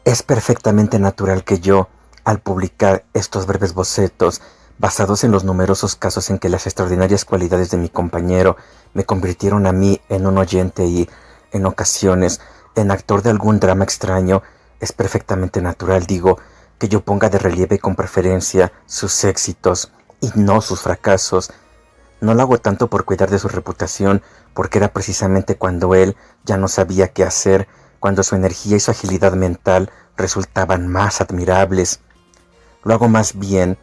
Es perfectamente natural que yo, al publicar estos breves bocetos, basados en los numerosos casos en que las extraordinarias cualidades de mi compañero me convirtieron a mí en un oyente y, en ocasiones, en actor de algún drama extraño, es perfectamente natural, digo, que yo ponga de relieve con preferencia sus éxitos y no sus fracasos. No lo hago tanto por cuidar de su reputación, porque era precisamente cuando él ya no sabía qué hacer, cuando su energía y su agilidad mental resultaban más admirables. Lo hago más bien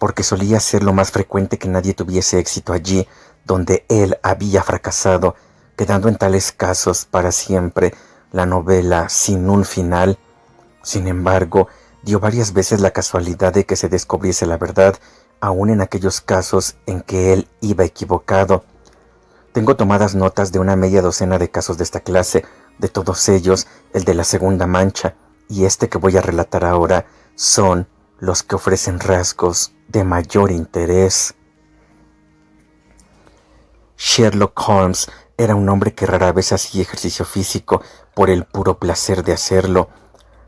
porque solía ser lo más frecuente que nadie tuviese éxito allí donde él había fracasado, quedando en tales casos para siempre la novela sin un final. Sin embargo, dio varias veces la casualidad de que se descubriese la verdad, aun en aquellos casos en que él iba equivocado. Tengo tomadas notas de una media docena de casos de esta clase, de todos ellos el de la segunda mancha, y este que voy a relatar ahora son los que ofrecen rasgos de mayor interés. Sherlock Holmes era un hombre que rara vez hacía ejercicio físico por el puro placer de hacerlo.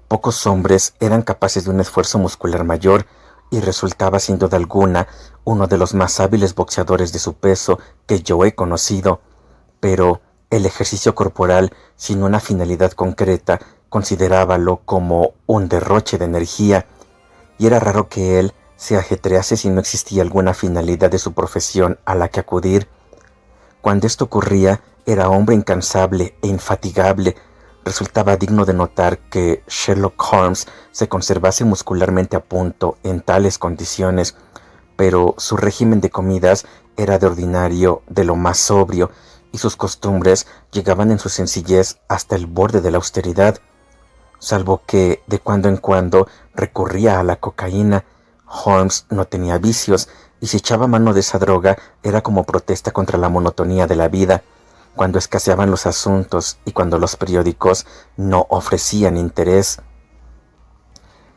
Pocos hombres eran capaces de un esfuerzo muscular mayor y resultaba sin duda alguna uno de los más hábiles boxeadores de su peso que yo he conocido. Pero el ejercicio corporal sin una finalidad concreta considerábalo como un derroche de energía, y era raro que él se ajetrease si no existía alguna finalidad de su profesión a la que acudir. Cuando esto ocurría, era hombre incansable e infatigable. Resultaba digno de notar que Sherlock Holmes se conservase muscularmente a punto en tales condiciones, pero su régimen de comidas era de ordinario de lo más sobrio, y sus costumbres llegaban en su sencillez hasta el borde de la austeridad. Salvo que de cuando en cuando recurría a la cocaína, Holmes no tenía vicios, y si echaba mano de esa droga era como protesta contra la monotonía de la vida, cuando escaseaban los asuntos y cuando los periódicos no ofrecían interés.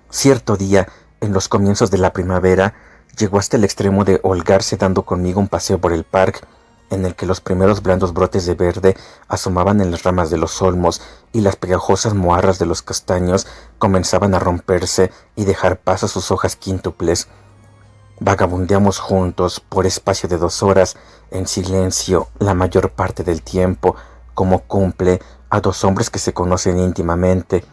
Cierto día, en los comienzos de la primavera, llegó hasta el extremo de holgarse dando conmigo un paseo por el parque, en el que los primeros blandos brotes de verde asomaban en las ramas de los olmos y las pegajosas moarras de los castaños comenzaban a romperse y dejar paso a sus hojas quíntuples. Vagabundeamos juntos por espacio de 2 horas, en silencio la mayor parte del tiempo, como cumple a 2 hombres que se conocen íntimamente.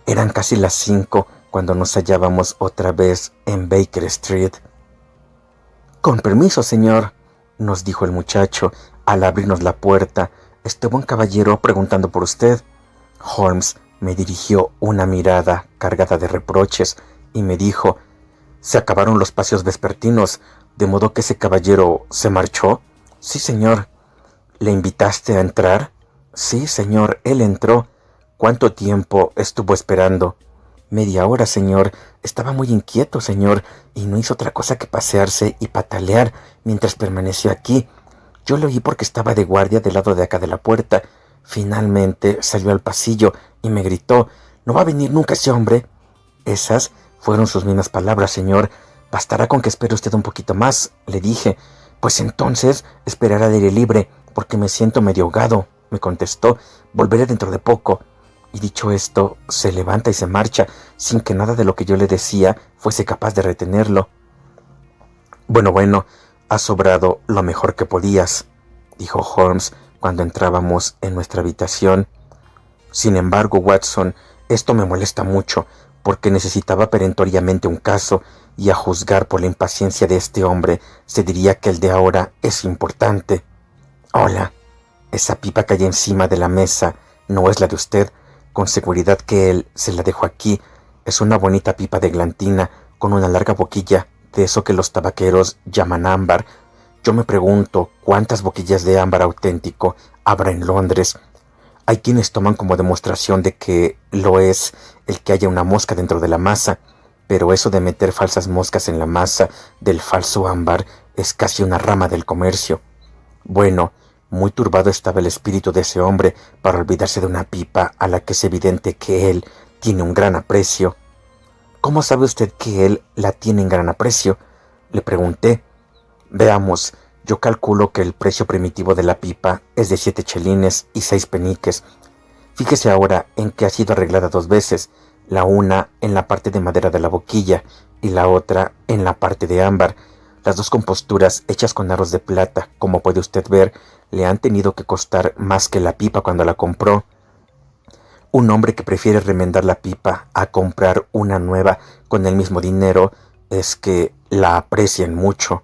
Eran casi las 5 cuando nos hallábamos otra vez en Baker Street. «Con permiso, señor», nos dijo el muchacho al abrirnos la puerta. «Este buen caballero preguntando por usted». Holmes me dirigió una mirada cargada de reproches y me dijo: «Se acabaron los paseos vespertinos, de modo que ese caballero se marchó». «Sí, señor». «¿Le invitaste a entrar?» «Sí, señor, él entró». «¿Cuánto tiempo estuvo esperando?» «Media hora, señor. Estaba muy inquieto, señor, y no hizo otra cosa que pasearse y patalear mientras permaneció aquí. Yo lo oí porque estaba de guardia del lado de acá de la puerta. Finalmente salió al pasillo y me gritó: «¿No va a venir nunca ese hombre?». «Esas fueron sus mismas palabras, señor. Bastará con que espere usted un poquito más», le dije. «Pues entonces esperaré al aire libre, porque me siento medio ahogado», me contestó. «Volveré dentro de poco». Y dicho esto, se levanta y se marcha, sin que nada de lo que yo le decía fuese capaz de retenerlo. Bueno, has obrado lo mejor que podías», dijo Holmes cuando entrábamos en nuestra habitación. «Sin embargo, Watson, esto me molesta mucho, porque necesitaba perentoriamente un caso, y a juzgar por la impaciencia de este hombre, se diría que el de ahora es importante. Hola, esa pipa que hay encima de la mesa no es la de usted. Con seguridad que él se la dejó aquí. Es una bonita pipa de glantina con una larga boquilla, de eso que los tabaqueros llaman ámbar. Yo me pregunto cuántas boquillas de ámbar auténtico habrá en Londres. Hay quienes toman como demostración de que lo es el que haya una mosca dentro de la masa, pero eso de meter falsas moscas en la masa del falso ámbar es casi una rama del comercio. Bueno, muy turbado estaba el espíritu de ese hombre para olvidarse de una pipa a la que es evidente que él tiene un gran aprecio. «¿Cómo sabe usted que él la tiene en gran aprecio?», le pregunté. «Veamos, yo calculo que el precio primitivo de la pipa es de 7 chelines y 6 peniques. Fíjese ahora en que ha sido arreglada 2 veces. la una en la parte de madera de la boquilla y la otra en la parte de ámbar. Las dos composturas hechas con aros de plata, como puede usted ver, le han tenido que costar más que la pipa cuando la compró. Un hombre que prefiere remendar la pipa a comprar una nueva con el mismo dinero es que la aprecian mucho.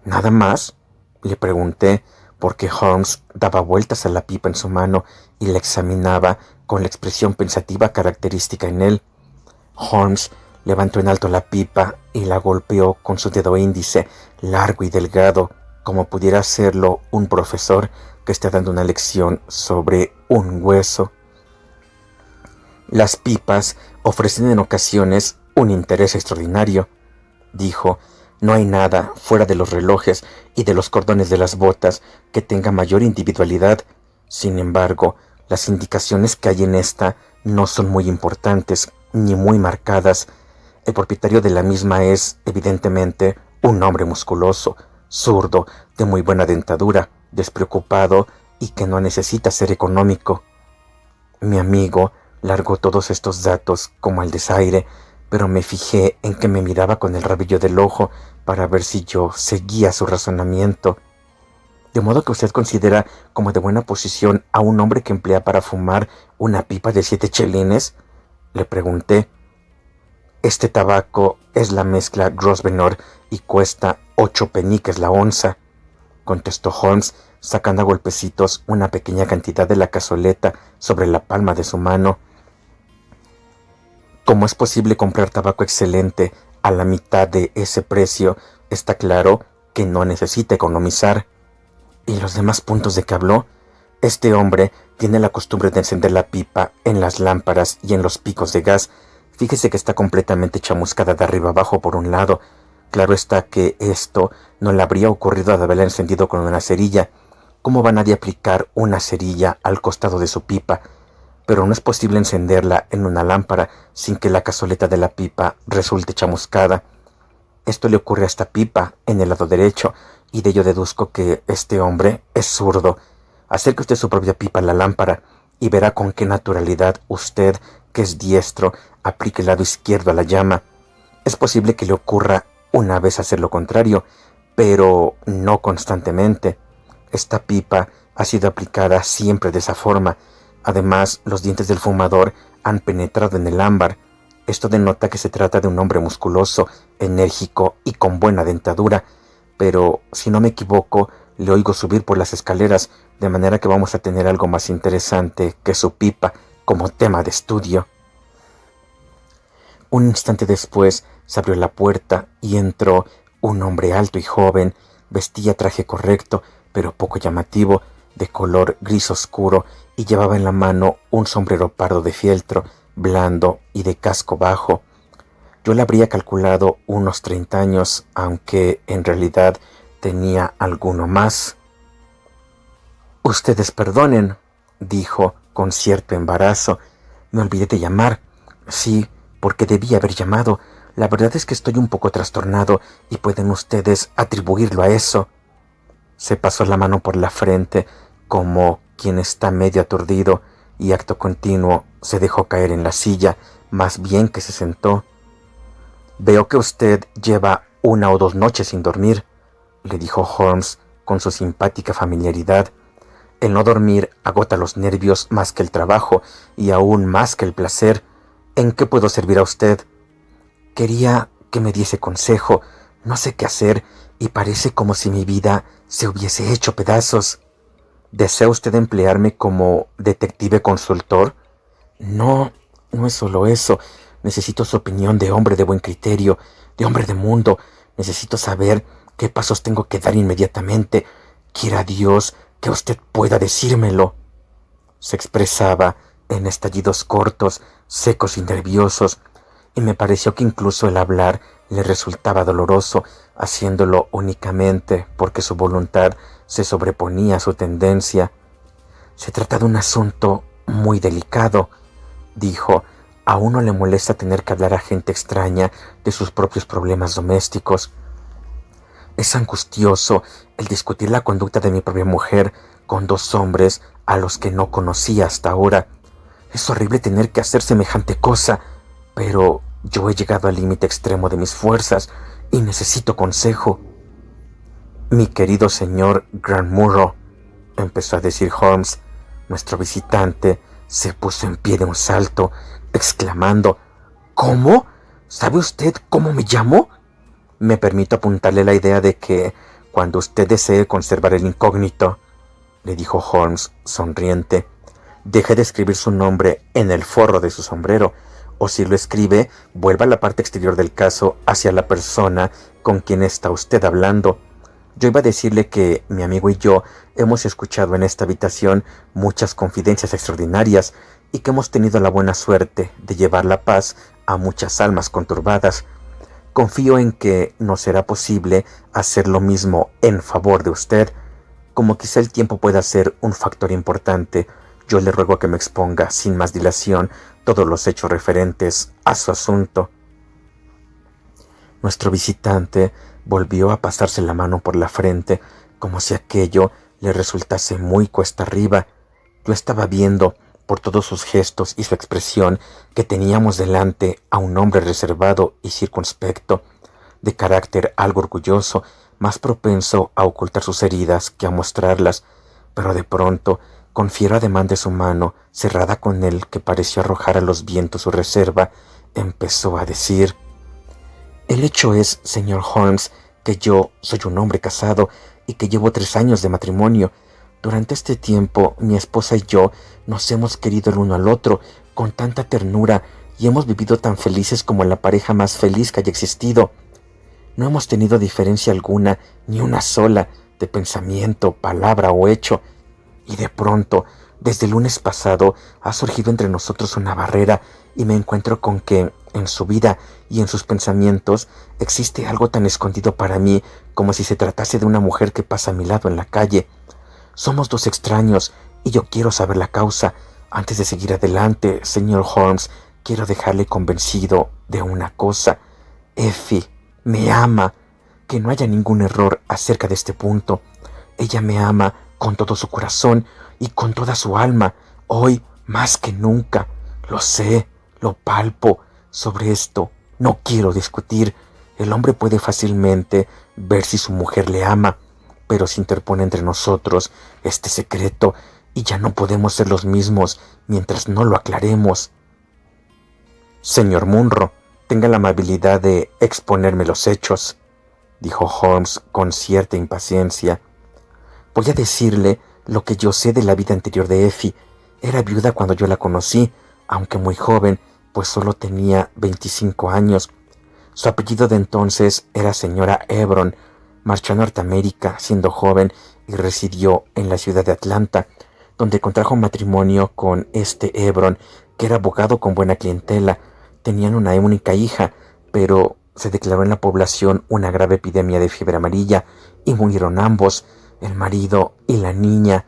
¿Nada más?, le pregunté, porque Holmes daba vueltas a la pipa en su mano y la examinaba con la expresión pensativa característica en él. Holmes levantó en alto la pipa y la golpeó con su dedo índice, largo y delgado, como pudiera hacerlo un profesor que está dando una lección sobre un hueso. Las pipas ofrecen en ocasiones un interés extraordinario, dijo. No hay nada fuera de los relojes y de los cordones de las botas que tenga mayor individualidad. Sin embargo, las indicaciones que hay en esta no son muy importantes ni muy marcadas. El propietario de la misma es, evidentemente, un hombre musculoso, zurdo, de muy buena dentadura, despreocupado y que no necesita ser económico. Mi amigo largó todos estos datos como al desaire, pero me fijé en que me miraba con el rabillo del ojo para ver si yo seguía su razonamiento. ¿De modo que usted considera como de buena posición a un hombre que emplea para fumar una pipa de 7 chelines? Le pregunté. Este tabaco es la mezcla Grosvenor y cuesta 8 peniques la onza, contestó Holmes, sacando a golpecitos una pequeña cantidad de la cazoleta sobre la palma de su mano. Como es posible comprar tabaco excelente a la mitad de ese precio, está claro que no necesita economizar. ¿Y los demás puntos de que habló? Este hombre tiene la costumbre de encender la pipa en las lámparas y en los picos de gas. Fíjese que está completamente chamuscada de arriba abajo por un lado. Claro está que esto no le habría ocurrido de haberla encendido con una cerilla. ¿Cómo va nadie a aplicar una cerilla al costado de su pipa? Pero no es posible encenderla en una lámpara sin que la cazoleta de la pipa resulte chamuscada. Esto le ocurre a esta pipa en el lado derecho, y de ello deduzco que este hombre es zurdo. Acerque usted su propia pipa a la lámpara y verá con qué naturalidad usted, que es diestro, aplique el lado izquierdo a la llama. Es posible que le ocurra una vez hacer lo contrario, pero no constantemente. Esta pipa ha sido aplicada siempre de esa forma. Además, los dientes del fumador han penetrado en el ámbar. Esto denota que se trata de un hombre musculoso, enérgico y con buena dentadura. Pero, si no me equivoco, le oigo subir por las escaleras, de manera que vamos a tener algo más interesante que su pipa como tema de estudio. Un instante después se abrió la puerta y entró un hombre alto y joven. Vestía traje correcto, pero poco llamativo, de color gris oscuro, y llevaba en la mano un sombrero pardo de fieltro, blando y de casco bajo. Yo le habría calculado unos 30 años, aunque en realidad tenía alguno más. «Ustedes perdonen», dijo con cierto embarazo. «Me olvidé de llamar». «Sí, porque debí haber llamado. La verdad es que estoy un poco trastornado y pueden ustedes atribuirlo a eso». Se pasó la mano por la frente como quien está medio aturdido y acto continuo se dejó caer en la silla, más bien que se sentó. «Veo que usted lleva 1 o 2 noches sin dormir», le dijo Holmes con su simpática familiaridad. «El no dormir agota los nervios más que el trabajo y aún más que el placer. ¿En qué puedo servir a usted?» «Quería que me diese consejo. No sé qué hacer y parece como si mi vida se hubiese hecho pedazos». «¿Desea usted emplearme como detective consultor?» «No, no es solo eso. Necesito su opinión de hombre de buen criterio, de hombre de mundo. Necesito saber qué pasos tengo que dar inmediatamente. Quiera Dios que usted pueda decírmelo». Se expresaba en estallidos cortos, secos y nerviosos, y me pareció que incluso el hablar le resultaba doloroso, haciéndolo únicamente porque su voluntad se sobreponía a su tendencia. «Se trata de un asunto muy delicado», dijo. «A uno le molesta tener que hablar a gente extraña de sus propios problemas domésticos. Es angustioso el discutir la conducta de mi propia mujer con 2 hombres a los que no conocía hasta ahora. Es horrible tener que hacer semejante cosa. pero yo he llegado al límite extremo de mis fuerzas y necesito consejo. Mi querido señor Granmurro, empezó a decir Holmes. Nuestro visitante se puso en pie de un salto, exclamando: ¿Cómo? ¿Sabe usted cómo me llamo? Me permito apuntarle la idea de que, cuando usted desee conservar el incógnito, le dijo Holmes, sonriente, deje de escribir su nombre en el forro de su sombrero, o si lo escribe, vuelva la parte exterior del caso hacia la persona con quien está usted hablando. Yo iba a decirle que mi amigo y yo hemos escuchado en esta habitación muchas confidencias extraordinarias y que hemos tenido la buena suerte de llevar la paz a muchas almas conturbadas. Confío en que nos será posible hacer lo mismo en favor de usted. Como quizá el tiempo pueda ser un factor importante, yo le ruego que me exponga sin más dilación todos los hechos referentes a su asunto. Nuestro visitante volvió a pasarse la mano por la frente, como si aquello le resultase muy cuesta arriba. Yo estaba viendo, por todos sus gestos y su expresión, que teníamos delante a un hombre reservado y circunspecto, de carácter algo orgulloso, más propenso a ocultar sus heridas que a mostrarlas, pero de pronto, con fiero ademán de su mano, cerrada con él que pareció arrojar a los vientos su reserva, empezó a decir: el hecho es, señor Holmes, que yo soy un hombre casado y que llevo 3 años de matrimonio. Durante este tiempo, mi esposa y yo nos hemos querido el uno al otro con tanta ternura y hemos vivido tan felices como la pareja más feliz que haya existido. No hemos tenido diferencia alguna, ni una sola, de pensamiento, palabra o hecho. Y de pronto, desde el lunes pasado, ha surgido entre nosotros una barrera y me encuentro con que, en su vida y en sus pensamientos, existe algo tan escondido para mí como si se tratase de una mujer que pasa a mi lado en la calle. Somos 2 extraños y yo quiero saber la causa. Antes de seguir adelante, señor Holmes, quiero dejarle convencido de una cosa. Effie me ama. Que no haya ningún error acerca de este punto. Ella me ama con todo su corazón y con toda su alma, hoy más que nunca. Lo sé, lo palpo. Sobre esto no quiero discutir. El hombre puede fácilmente ver si su mujer le ama, pero se interpone entre nosotros este secreto y ya no podemos ser los mismos mientras no lo aclaremos. Señor Munro, tenga la amabilidad de exponerme los hechos, dijo Holmes con cierta impaciencia. Voy a decirle lo que yo sé de la vida anterior de Effie. Era viuda cuando yo la conocí, aunque muy joven, pues solo tenía 25 años. Su apellido de entonces era señora Hebron. Marchó a Norteamérica siendo joven y residió en la ciudad de Atlanta, donde contrajo matrimonio con Hebron, que era abogado con buena clientela. Tenían una única hija, pero se declaró en la población una grave epidemia de fiebre amarilla y murieron ambos, el marido y la niña.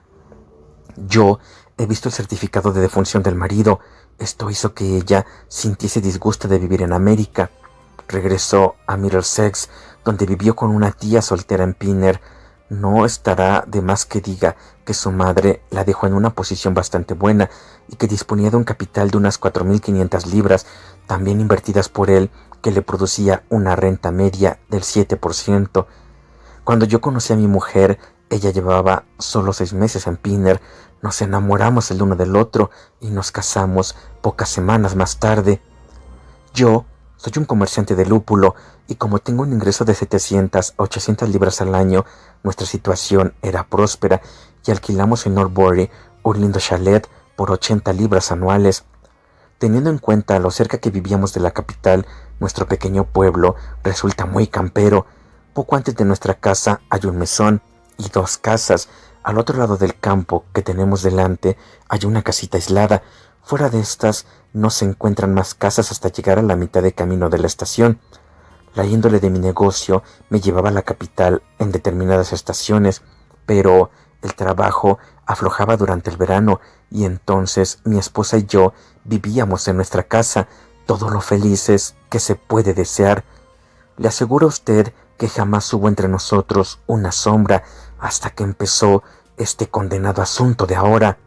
Yo he visto el certificado de defunción del marido. Esto hizo que ella sintiese disgusto de vivir en América. Regresó a Middlesex, donde vivió con una tía soltera en Pinner. No estará de más que diga que su madre la dejó en una posición bastante buena y que disponía de un capital de unas 4.500 libras, también invertidas por él, que le producía una renta media del 7%. Cuando yo conocí a mi mujer, ella llevaba solo 6 meses en Pinner. Nos enamoramos el uno del otro y nos casamos pocas semanas más tarde. Yo soy un comerciante de lúpulo y como tengo un ingreso de 700 a 800 libras al año, nuestra situación era próspera y alquilamos en Norbury un lindo chalet por 80 libras anuales. Teniendo en cuenta lo cerca que vivíamos de la capital, nuestro pequeño pueblo resulta muy campero. Poco antes de nuestra casa hay un mesón y 2 casas. Al otro lado del campo que tenemos delante hay una casita aislada. Fuera de estas no se encuentran más casas hasta llegar a la mitad de camino de la estación. La índole de mi negocio me llevaba a la capital en determinadas estaciones, pero el trabajo aflojaba durante el verano y entonces mi esposa y yo vivíamos en nuestra casa, todo lo felices que se puede desear. Le aseguro a usted que jamás hubo entre nosotros una sombra hasta que empezó este condenado asunto de ahora.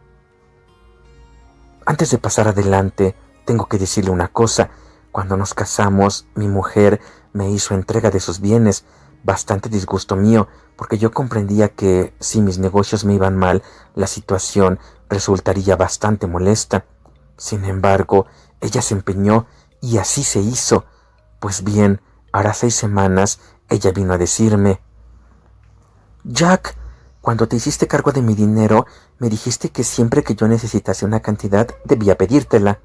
Antes de pasar adelante, tengo que decirle una cosa. Cuando nos casamos, mi mujer me hizo entrega de sus bienes, bastante disgusto mío, porque yo comprendía que si mis negocios me iban mal, la situación resultaría bastante molesta. Sin embargo, ella se empeñó y así se hizo. Pues bien, hará 6 semanas, ella vino a decirme: Jack, cuando te hiciste cargo de mi dinero, me dijiste que siempre que yo necesitase una cantidad, debía pedírtela.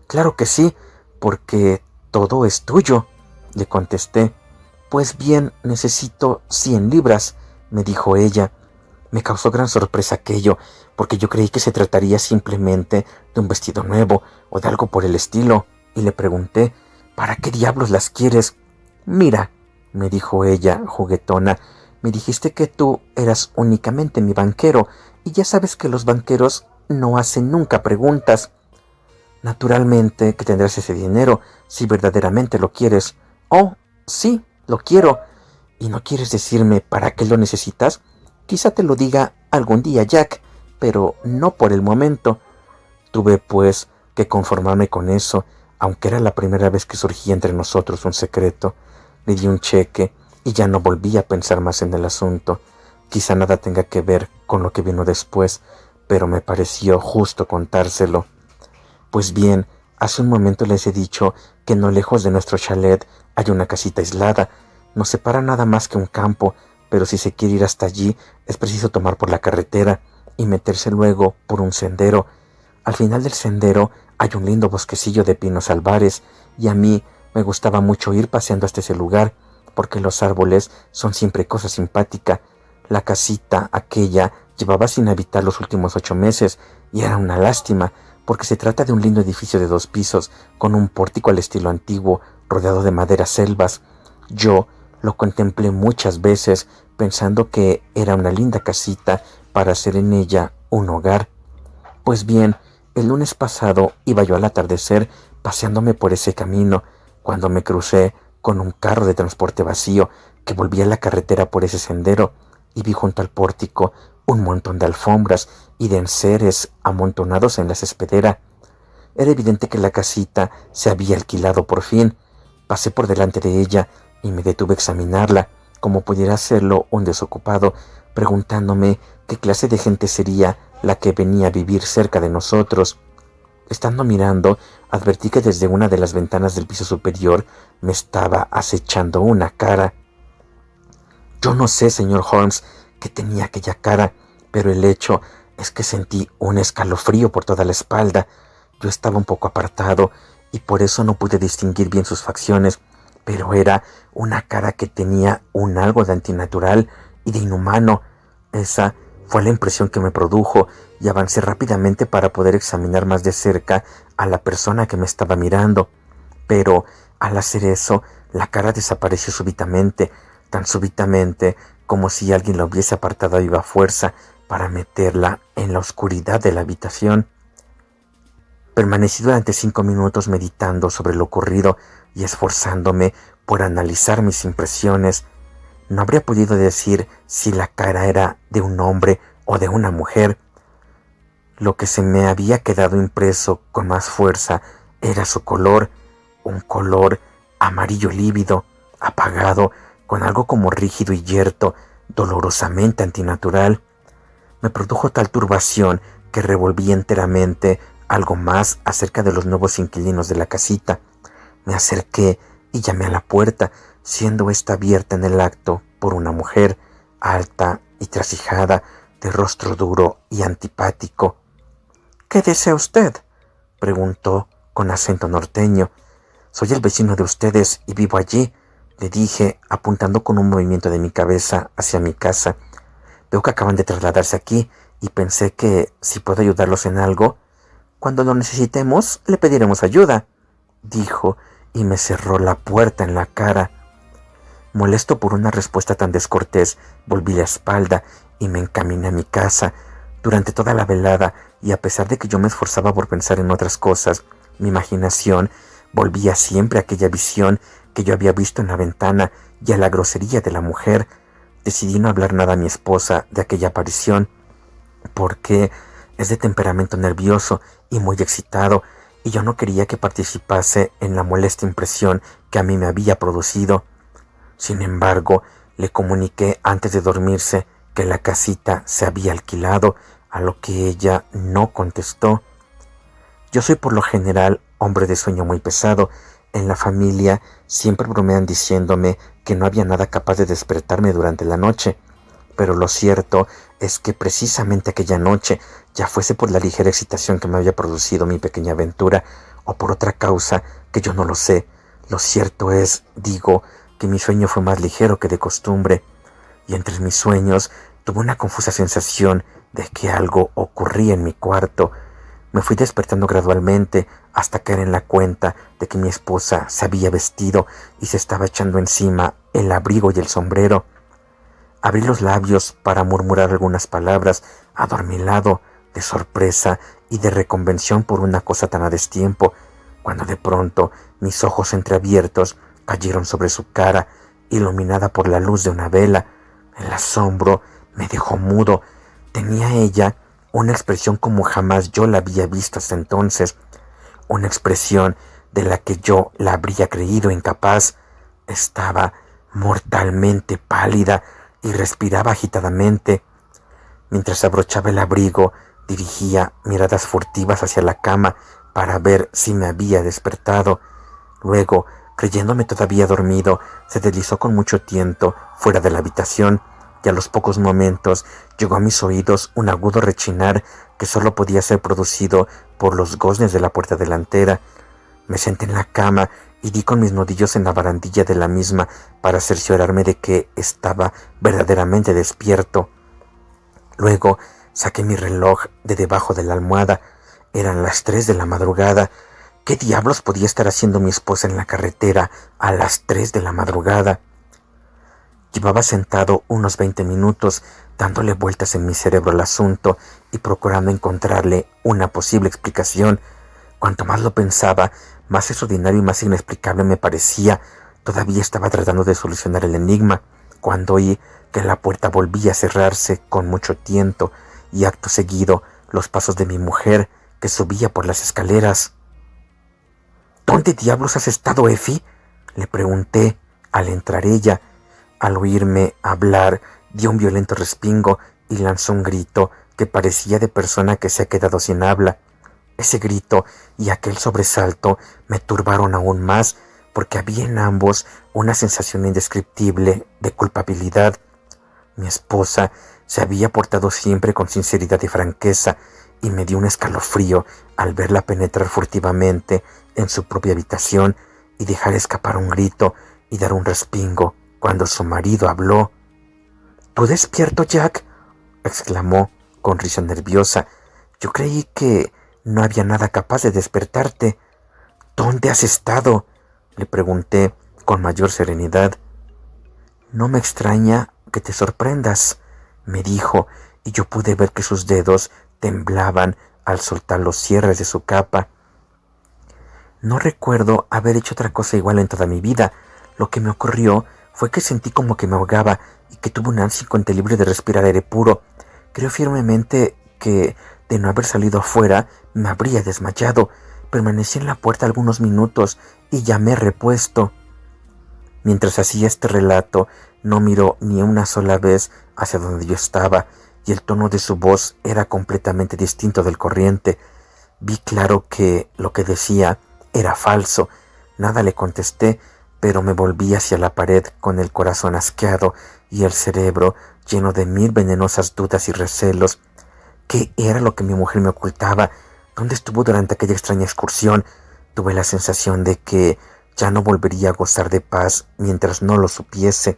Claro que sí, porque todo es tuyo, le contesté. Pues bien, necesito 100 libras, me dijo ella. Me causó gran sorpresa aquello, porque yo creí que se trataría simplemente de un vestido nuevo o de algo por el estilo, y le pregunté: ¿para qué diablos las quieres? Mira, me dijo ella, juguetona, me dijiste que tú eras únicamente mi banquero, y ya sabes que los banqueros no hacen nunca preguntas. Naturalmente que tendrás ese dinero si verdaderamente lo quieres. Oh, sí, lo quiero. ¿Y no quieres decirme para qué lo necesitas? Quizá te lo diga algún día, Jack, pero no por el momento. Tuve, pues, que conformarme con eso, aunque era la primera vez que surgía entre nosotros un secreto. Le di un cheque y ya no volví a pensar más en el asunto. Quizá nada tenga que ver con lo que vino después, pero me pareció justo contárselo. Pues bien, hace un momento les he dicho que no lejos de nuestro chalet hay una casita aislada. Nos separa nada más que un campo, pero si se quiere ir hasta allí es preciso tomar por la carretera y meterse luego por un sendero. Al final del sendero hay un lindo bosquecillo de pinos albares y a mí me gustaba mucho ir paseando hasta ese lugar porque los árboles son siempre cosa simpática. La casita aquella llevaba sin habitar los últimos 8 meses y era una lástima porque se trata de un lindo edificio de 2 pisos con un pórtico al estilo antiguo rodeado de maderas selvas. Yo lo contemplé muchas veces pensando que era una linda casita para hacer en ella un hogar. Pues bien, el lunes pasado iba yo al atardecer paseándome por ese camino cuando me crucé con un carro de transporte vacío que volvía a la carretera por ese sendero y vi junto al pórtico un montón de alfombras y de enseres amontonados en la cespedera. Era evidente que la casita se había alquilado por fin. Pasé por delante de ella y me detuve a examinarla, como pudiera hacerlo un desocupado, preguntándome qué clase de gente sería la que venía a vivir cerca de nosotros. Estando mirando, advertí que desde una de las ventanas del piso superior me estaba acechando una cara. Yo no sé, señor Holmes, qué tenía aquella cara, pero el hecho es que sentí un escalofrío por toda la espalda. Yo estaba un poco apartado y por eso no pude distinguir bien sus facciones, pero era una cara que tenía un algo de antinatural y de inhumano. Esa fue la impresión que me produjo y avancé rápidamente para poder examinar más de cerca a la persona que me estaba mirando. Pero al hacer eso, la cara desapareció súbitamente, tan súbitamente como si alguien la hubiese apartado a viva fuerza para meterla en la oscuridad de la habitación. Permanecí durante 5 minutos meditando sobre lo ocurrido y esforzándome por analizar mis impresiones. No habría podido decir si la cara era de un hombre o de una mujer. Lo que se me había quedado impreso con más fuerza era su color, un color amarillo lívido, apagado, con algo como rígido y yerto, dolorosamente antinatural. Me produjo tal turbación que revolví enteramente algo más acerca de los nuevos inquilinos de la casita. Me acerqué y llamé a la puerta, siendo esta abierta en el acto por una mujer, alta y trasijada, de rostro duro y antipático. «¿Qué desea usted?», preguntó con acento norteño. «Soy el vecino de ustedes y vivo allí», le dije, apuntando con un movimiento de mi cabeza hacia mi casa. «Veo que acaban de trasladarse aquí y pensé que, si puedo ayudarlos en algo, cuando lo necesitemos, le pediremos ayuda», dijo, y me cerró la puerta en la cara. Molesto por una respuesta tan descortés, volví la espalda y me encaminé a mi casa. Durante toda la velada, y a pesar de que yo me esforzaba por pensar en otras cosas, mi imaginación volvía siempre a aquella visión que yo había visto en la ventana y a la grosería de la mujer. Decidí no hablar nada a mi esposa de aquella aparición, porque es de temperamento nervioso y muy excitado, y yo no quería que participase en la molesta impresión que a mí me había producido. Sin embargo, le comuniqué antes de dormirse que la casita se había alquilado, a lo que ella no contestó. Yo soy por lo general hombre de sueño muy pesado. En la familia siempre bromean diciéndome que no había nada capaz de despertarme durante la noche, pero lo cierto es que precisamente aquella noche, ya fuese por la ligera excitación que me había producido mi pequeña aventura o por otra causa que yo no lo sé, lo cierto es, digo, que mi sueño fue más ligero que de costumbre, y entre mis sueños tuve una confusa sensación de que algo ocurría en mi cuarto. Me fui despertando gradualmente hasta caer en la cuenta de que mi esposa se había vestido y se estaba echando encima el abrigo y el sombrero. Abrí los labios para murmurar algunas palabras adormilado de sorpresa y de reconvención por una cosa tan a destiempo, cuando de pronto mis ojos entreabiertos cayeron sobre su cara, iluminada por la luz de una vela. El asombro me dejó mudo. Tenía ella una expresión como jamás yo la había visto hasta entonces, una expresión de la que yo la habría creído incapaz. Estaba mortalmente pálida y respiraba agitadamente. Mientras abrochaba el abrigo, dirigía miradas furtivas hacia la cama para ver si me había despertado. Luego, creyéndome todavía dormido, se deslizó con mucho tiento fuera de la habitación, y a los pocos momentos llegó a mis oídos un agudo rechinar que solo podía ser producido por los goznes de la puerta delantera. Me senté en la cama y di con mis nudillos en la barandilla de la misma para cerciorarme de que estaba verdaderamente despierto. Luego saqué mi reloj de debajo de la almohada. Eran las 3 de la madrugada. ¿Qué diablos podía estar haciendo mi esposa en la carretera a las 3 de la madrugada? Llevaba sentado unos 20 minutos dándole vueltas en mi cerebro al asunto y procurando encontrarle una posible explicación. Cuanto más lo pensaba, más extraordinario y más inexplicable me parecía. Todavía estaba tratando de solucionar el enigma, cuando oí que la puerta volvía a cerrarse con mucho tiento y acto seguido los pasos de mi mujer, que subía por las escaleras. ¿Dónde diablos has estado, Effie?, le pregunté al entrar ella. Al oírme hablar, dio un violento respingo y lanzó un grito que parecía de persona que se ha quedado sin habla. Ese grito y aquel sobresalto me turbaron aún más, porque había en ambos una sensación indescriptible de culpabilidad. Mi esposa se había portado siempre con sinceridad y franqueza, y me dio un escalofrío al verla penetrar furtivamente en su propia habitación y dejar escapar un grito y dar un respingo cuando su marido habló. «¿Tú despierto, Jack?», exclamó con risa nerviosa. «Yo creí que no había nada capaz de despertarte». «¿Dónde has estado?», le pregunté con mayor serenidad. «No me extraña que te sorprendas», me dijo, y yo pude ver que sus dedos temblaban al soltar los cierres de su capa. «No recuerdo haber hecho otra cosa igual en toda mi vida. Lo que me ocurrió fue que sentí como que me ahogaba y que tuve un ansia incontenible de respirar aire puro. Creo firmemente que, de no haber salido afuera, me habría desmayado. Permanecí en la puerta algunos minutos y ya me he repuesto». Mientras hacía este relato, no miró ni una sola vez hacia donde yo estaba, y el tono de su voz era completamente distinto del corriente. Vi claro que lo que decía era falso. Nada le contesté, pero me volví hacia la pared con el corazón asqueado y el cerebro lleno de 1000 venenosas dudas y recelos. ¿Qué era lo que mi mujer me ocultaba? ¿Dónde estuvo durante aquella extraña excursión? Tuve la sensación de que ya no volvería a gozar de paz mientras no lo supiese.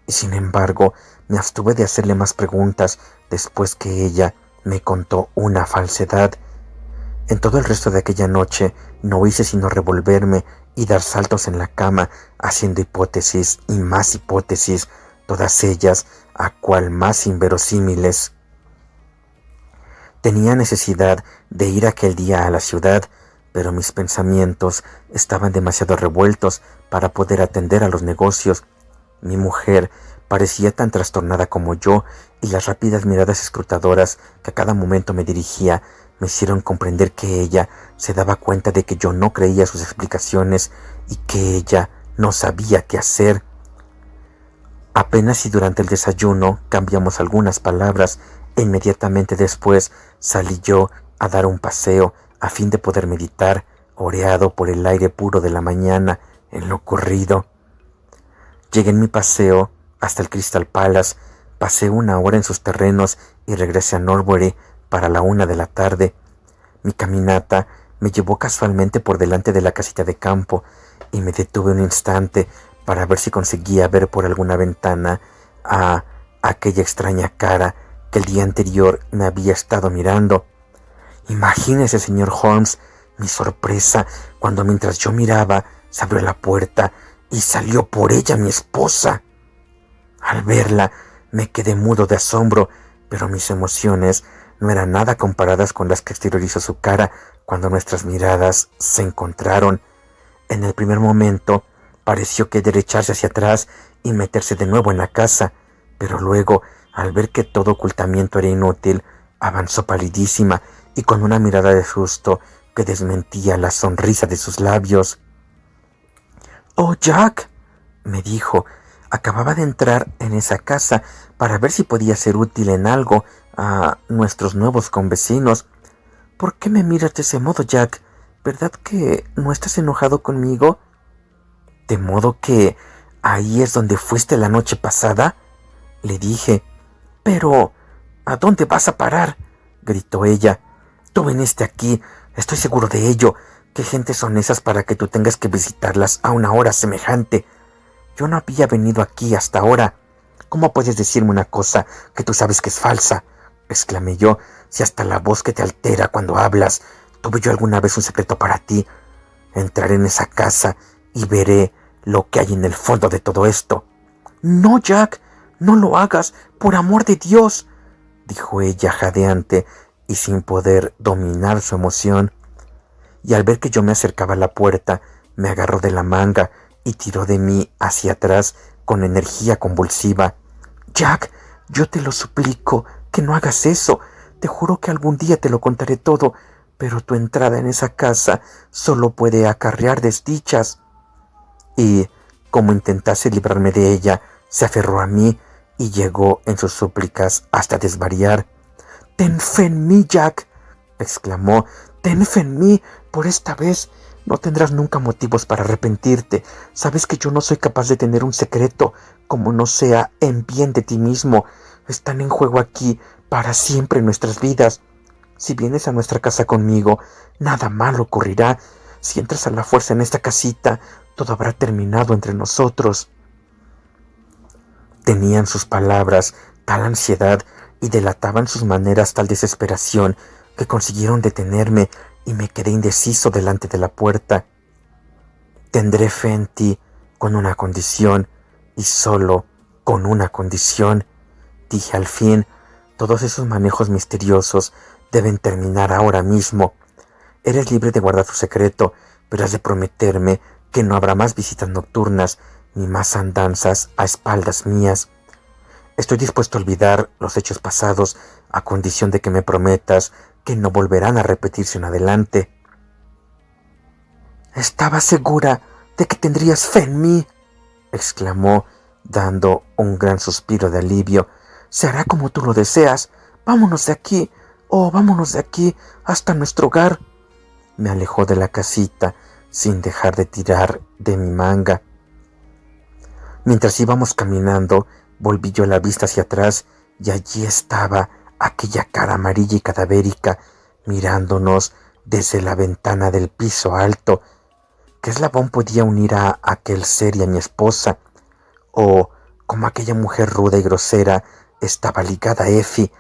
Y sin embargo, me abstuve de hacerle más preguntas después que ella me contó una falsedad. En todo el resto de aquella noche no hice sino revolverme y dar saltos en la cama, haciendo hipótesis y más hipótesis, todas ellas a cual más inverosímiles. Tenía necesidad de ir aquel día a la ciudad, pero mis pensamientos estaban demasiado revueltos para poder atender a los negocios. Mi mujer parecía tan trastornada como yo, y las rápidas miradas escrutadoras que a cada momento me dirigía me hicieron comprender que ella se daba cuenta de que yo no creía sus explicaciones y que ella no sabía qué hacer. Apenas si durante el desayuno cambiamos algunas palabras e inmediatamente después salí yo a dar un paseo a fin de poder meditar, oreado por el aire puro de la mañana en lo ocurrido. Llegué en mi paseo hasta el Crystal Palace, pasé 1 hora en sus terrenos y regresé a Norbury para la 1 de la tarde. Mi caminata me llevó casualmente por delante de la casita de campo y me detuve un instante para ver si conseguía ver por alguna ventana a aquella extraña cara que el día anterior me había estado mirando. Imagínese, señor Holmes, mi sorpresa cuando mientras yo miraba se abrió la puerta y salió por ella mi esposa. Al verla me quedé mudo de asombro, pero mis emociones no eran nada comparadas con las que exteriorizó su cara cuando nuestras miradas se encontraron. En el primer momento pareció querer echarse hacia atrás y meterse de nuevo en la casa, pero luego, al ver que todo ocultamiento era inútil, avanzó palidísima y con una mirada de susto que desmentía la sonrisa de sus labios. «Oh, Jack», me dijo, «acababa de entrar en esa casa para ver si podía ser útil en algo a nuestros nuevos convecinos. ¿Por qué me miras de ese modo, Jack? ¿Verdad que no estás enojado conmigo?» «¿De modo que ahí es donde fuiste la noche pasada?», le dije. «Pero, ¿a dónde vas a parar?», gritó ella. «Tú viniste aquí, estoy seguro de ello. ¿Qué gentes son esas para que tú tengas que visitarlas a una hora semejante? Yo no había venido aquí hasta ahora. ¿Cómo puedes decirme una cosa que tú sabes que es falsa?», exclamé yo. «Si hasta la voz que te altera cuando hablas. ¿Tuve yo alguna vez un secreto para ti? Entraré en esa casa y veré lo que hay en el fondo de todo esto». «No, Jack, no lo hagas, por amor de Dios», dijo ella jadeante y sin poder dominar su emoción. Y al ver que yo me acercaba a la puerta, me agarró de la manga y tiró de mí hacia atrás con energía convulsiva. «Jack, yo te lo suplico, que no hagas eso. Te juro que algún día te lo contaré todo, pero tu entrada en esa casa solo puede acarrear desdichas». Y, como intentase librarme de ella, se aferró a mí y llegó en sus súplicas hasta desvariar. «Ten fe en mí, Jack», exclamó. «Ten fe en mí por esta vez. No tendrás nunca motivos para arrepentirte. Sabes que yo no soy capaz de tener un secreto como no sea en bien de ti mismo. Están en juego aquí para siempre nuestras vidas. Si vienes a nuestra casa conmigo, nada malo ocurrirá. Si entras a la fuerza en esta casita, todo habrá terminado entre nosotros». Tenían sus palabras tal ansiedad y delataban sus maneras tal desesperación que consiguieron detenerme y me quedé indeciso delante de la puerta. «Tendré fe en ti con una condición, y solo con una condición», dije al fin. «Todos esos manejos misteriosos deben terminar ahora mismo. Eres libre de guardar tu secreto, pero has de prometerme que no habrá más visitas nocturnas ni más andanzas a espaldas mías. Estoy dispuesto a olvidar los hechos pasados a condición de que me prometas que no volverán a repetirse en adelante». «Estaba segura de que tendrías fe en mí», exclamó, dando un gran suspiro de alivio. «Se hará como tú lo deseas. Vámonos de aquí, vámonos de aquí hasta nuestro hogar». Me alejó de la casita sin dejar de tirar de mi manga. Mientras íbamos caminando, volví yo la vista hacia atrás y allí estaba aquella cara amarilla y cadavérica mirándonos desde la ventana del piso alto. ¿Qué eslabón podía unir a aquel ser y a mi esposa? ¿O como aquella mujer ruda y grosera estaba ligada a Effie?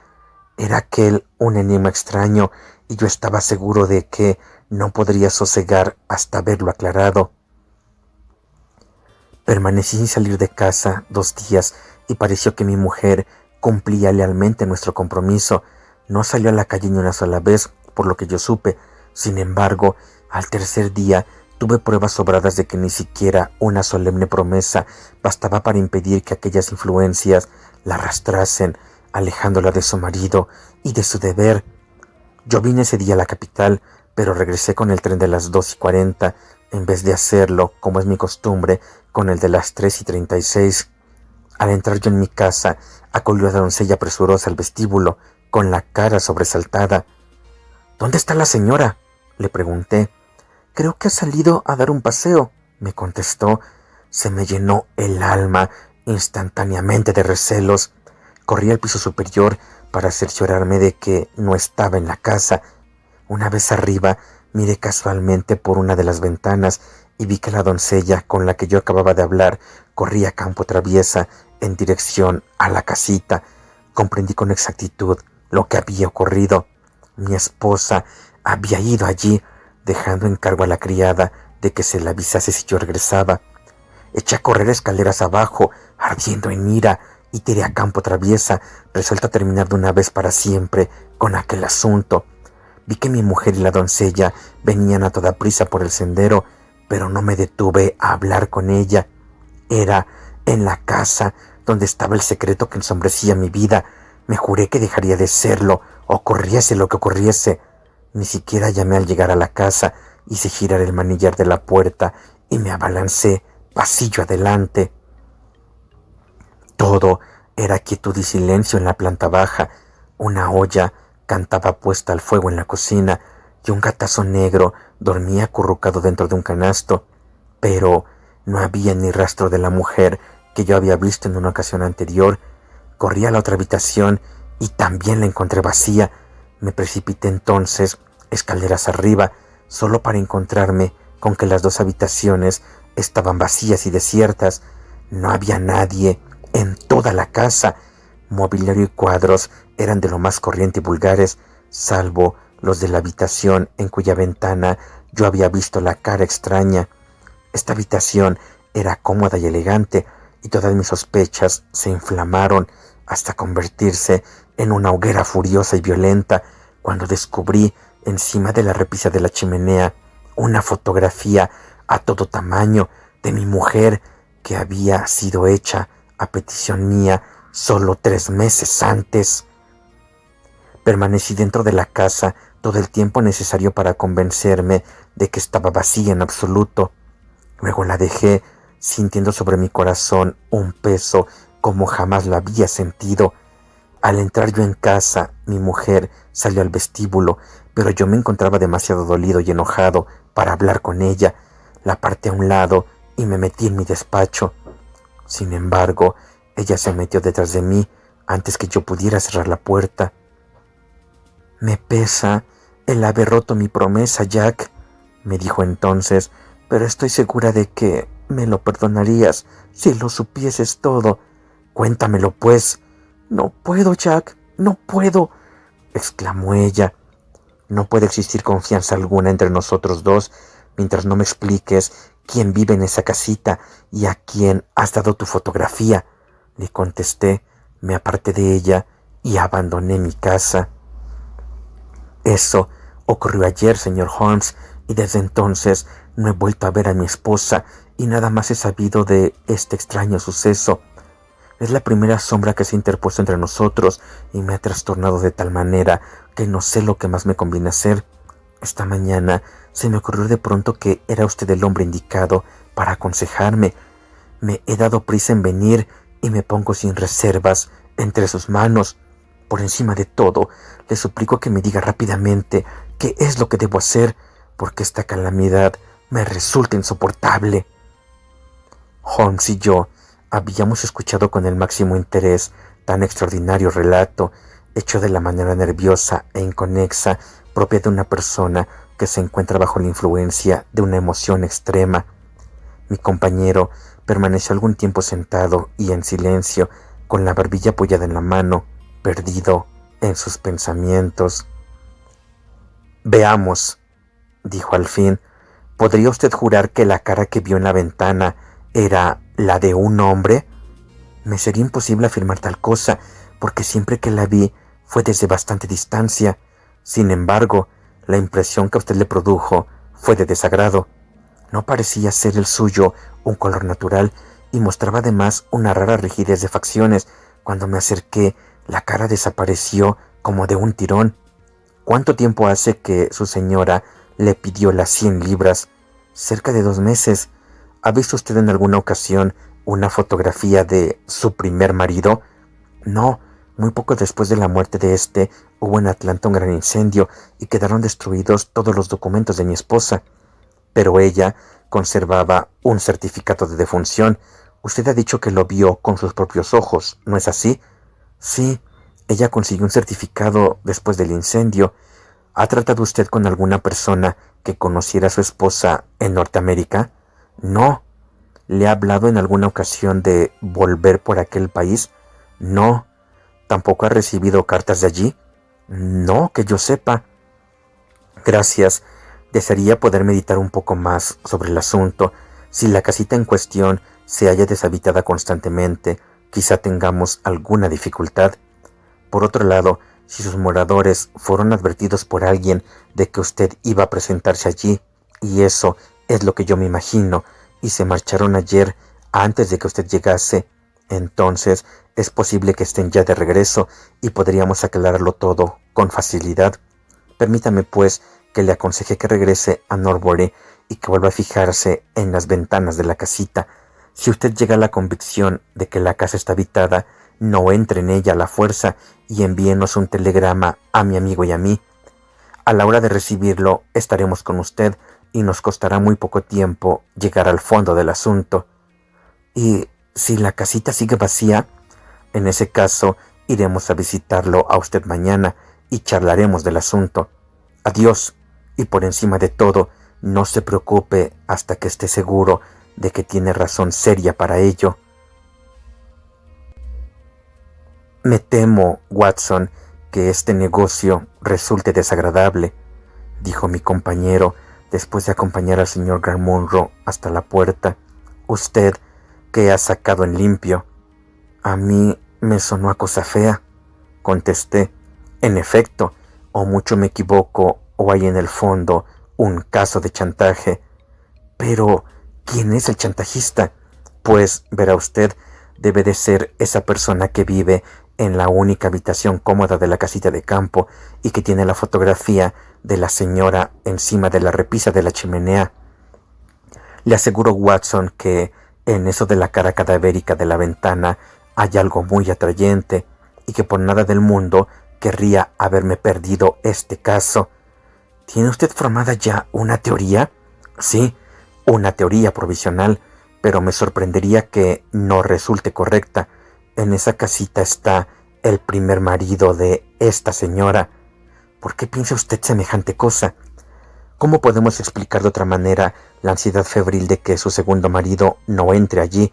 Era aquel un enigma extraño y yo estaba seguro de que no podría sosegar hasta verlo aclarado. Permanecí sin salir de casa 2 días y pareció que mi mujer cumplía lealmente nuestro compromiso. No salió a la calle ni una sola vez, por lo que yo supe. Sin embargo, al 3er día tuve pruebas sobradas de que ni siquiera una solemne promesa bastaba para impedir que aquellas influencias la arrastrasen, alejándola de su marido y de su deber. Yo vine ese día a la capital, pero regresé con el tren de las 2:40, en vez de hacerlo, como es mi costumbre, con el de las 3:36. Al entrar yo en mi casa, acudió a la doncella presurosa al vestíbulo, con la cara sobresaltada. —¿Dónde está la señora? —le pregunté. —Creo que ha salido a dar un paseo —me contestó. Se me llenó el alma instantáneamente de recelos. Corrí al piso superior para cerciorarme de que no estaba en la casa. Una vez arriba, miré casualmente por una de las ventanas y vi que la doncella con la que yo acababa de hablar corría campo traviesa en dirección a la casita. Comprendí con exactitud lo que había ocurrido. Mi esposa había ido allí, dejando encargo a la criada de que se le avisase si yo regresaba. Eché a correr escaleras abajo, ardiendo en ira, y tiré a campo traviesa, resuelta a terminar de una vez para siempre con aquel asunto. Vi que mi mujer y la doncella venían a toda prisa por el sendero, pero no me detuve a hablar con ella. Era en la casa donde estaba el secreto que ensombrecía mi vida. Me juré que dejaría de serlo, ocurriese lo que ocurriese. Ni siquiera llamé al llegar a la casa, hice girar el manillar de la puerta y me abalancé pasillo adelante. Todo era quietud y silencio en la planta baja. Una olla cantaba puesta al fuego en la cocina y un gatazo negro dormía acurrucado dentro de un canasto, pero no había ni rastro de la mujer que yo había visto en una ocasión anterior. Corrí a la otra habitación y también la encontré vacía. Me precipité entonces escaleras arriba, solo para encontrarme con que las dos habitaciones estaban vacías y desiertas. No había nadie en toda la casa. Mobiliario y cuadros eran de lo más corriente y vulgares, salvo los de la habitación en cuya ventana yo había visto la cara extraña. Esta habitación era cómoda y elegante, y todas mis sospechas se inflamaron hasta convertirse en una hoguera furiosa y violenta cuando descubrí encima de la repisa de la chimenea una fotografía a todo tamaño de mi mujer que había sido hecha a petición mía solo 3 meses antes. Permanecí dentro de la casa todo el tiempo necesario para convencerme de que estaba vacía en absoluto. Luego la dejé, sintiendo sobre mi corazón un peso como jamás lo había sentido. Al entrar yo en casa, mi mujer salió al vestíbulo, pero yo me encontraba demasiado dolido y enojado para hablar con ella. La aparté a un lado y me metí en mi despacho. Sin embargo, ella se metió detrás de mí antes que yo pudiera cerrar la puerta. «Me pesa el haber roto mi promesa, Jack», me dijo entonces, «pero estoy segura de que me lo perdonarías si lo supieses todo. Cuéntamelo, pues». «No puedo, Jack, no puedo», exclamó ella. «No puede existir confianza alguna entre nosotros dos mientras no me expliques quién vive en esa casita y a quién has dado tu fotografía», le contesté. Me aparté de ella y abandoné mi casa. Eso ocurrió ayer, señor Holmes, y desde entonces no he vuelto a ver a mi esposa y nada más he sabido de este extraño suceso. Es la primera sombra que se ha interpuesto entre nosotros y me ha trastornado de tal manera que no sé lo que más me conviene hacer. Esta mañana se me ocurrió de pronto que era usted el hombre indicado para aconsejarme. Me he dado prisa en venir y me pongo sin reservas entre sus manos. Por encima de todo, le suplico que me diga rápidamente qué es lo que debo hacer, porque esta calamidad me resulta insoportable. Holmes y yo habíamos escuchado con el máximo interés tan extraordinario relato, hecho de la manera nerviosa e inconexa propia de una persona que se encuentra bajo la influencia de una emoción extrema. Mi compañero permaneció algún tiempo sentado y en silencio, con la barbilla apoyada en la mano, perdido en sus pensamientos. «Veamos», dijo al fin, «¿podría usted jurar que la cara que vio en la ventana era la de un hombre?» «Me sería imposible afirmar tal cosa, porque siempre que la vi fue desde bastante distancia. Sin embargo, la impresión que a usted le produjo fue de desagrado. No parecía ser el suyo un color natural y mostraba además una rara rigidez de facciones. Cuando me acerqué, la cara desapareció como de un tirón. ¿Cuánto tiempo hace que su señora le pidió las 100 libras? Cerca de 2 meses. ¿Ha visto usted en alguna ocasión una fotografía de su primer marido? No, muy poco después de la muerte de este, hubo en Atlanta un gran incendio y quedaron destruidos todos los documentos de mi esposa. Pero ella conservaba un certificado de defunción. Usted ha dicho que lo vio con sus propios ojos, ¿no es así? Sí, ella consiguió un certificado después del incendio. ¿Ha tratado usted con alguna persona que conociera a su esposa en Norteamérica? No. ¿Le ha hablado en alguna ocasión de volver por aquel país? No. ¿Tampoco ha recibido cartas de allí? No, que yo sepa. Gracias. Desearía poder meditar un poco más sobre el asunto. Si la casita en cuestión se halla deshabitada constantemente, quizá tengamos alguna dificultad. Por otro lado, si sus moradores fueron advertidos por alguien de que usted iba a presentarse allí, y eso es lo que yo me imagino, y se marcharon ayer antes de que usted llegase, entonces es posible que estén ya de regreso y podríamos aclararlo todo con facilidad. Permítame, pues, que le aconseje que regrese a Norbury y que vuelva a fijarse en las ventanas de la casita. Si usted llega a la convicción de que la casa está habitada, no entre en ella a la fuerza y envíenos un telegrama a mi amigo y a mí. A la hora de recibirlo estaremos con usted y nos costará muy poco tiempo llegar al fondo del asunto. Y si la casita sigue vacía, en ese caso iremos a visitarlo a usted mañana y charlaremos del asunto. Adiós, y por encima de todo, no se preocupe hasta que esté seguro de que tiene razón seria para ello. Me temo, Watson, que este negocio resulte desagradable, dijo mi compañero después de acompañar al señor Grant Munro hasta la puerta. Usted, ¿qué ha sacado en limpio? A mí me sonó a cosa fea, contesté. En efecto, o mucho me equivoco, o hay en el fondo un caso de chantaje. Pero, ¿quién es el chantajista? Pues, verá usted, debe de ser esa persona que vive en la única habitación cómoda de la casita de campo y que tiene la fotografía de la señora encima de la repisa de la chimenea. Le aseguro, Watson, que en eso de la cara cadavérica de la ventana hay algo muy atrayente y que por nada del mundo querría haberme perdido este caso. ¿Tiene usted formada ya una teoría? Sí, una teoría provisional, pero me sorprendería que no resulte correcta. En esa casita está el primer marido de esta señora. ¿Por qué piensa usted semejante cosa? ¿Cómo podemos explicar de otra manera la ansiedad febril de que su segundo marido no entre allí?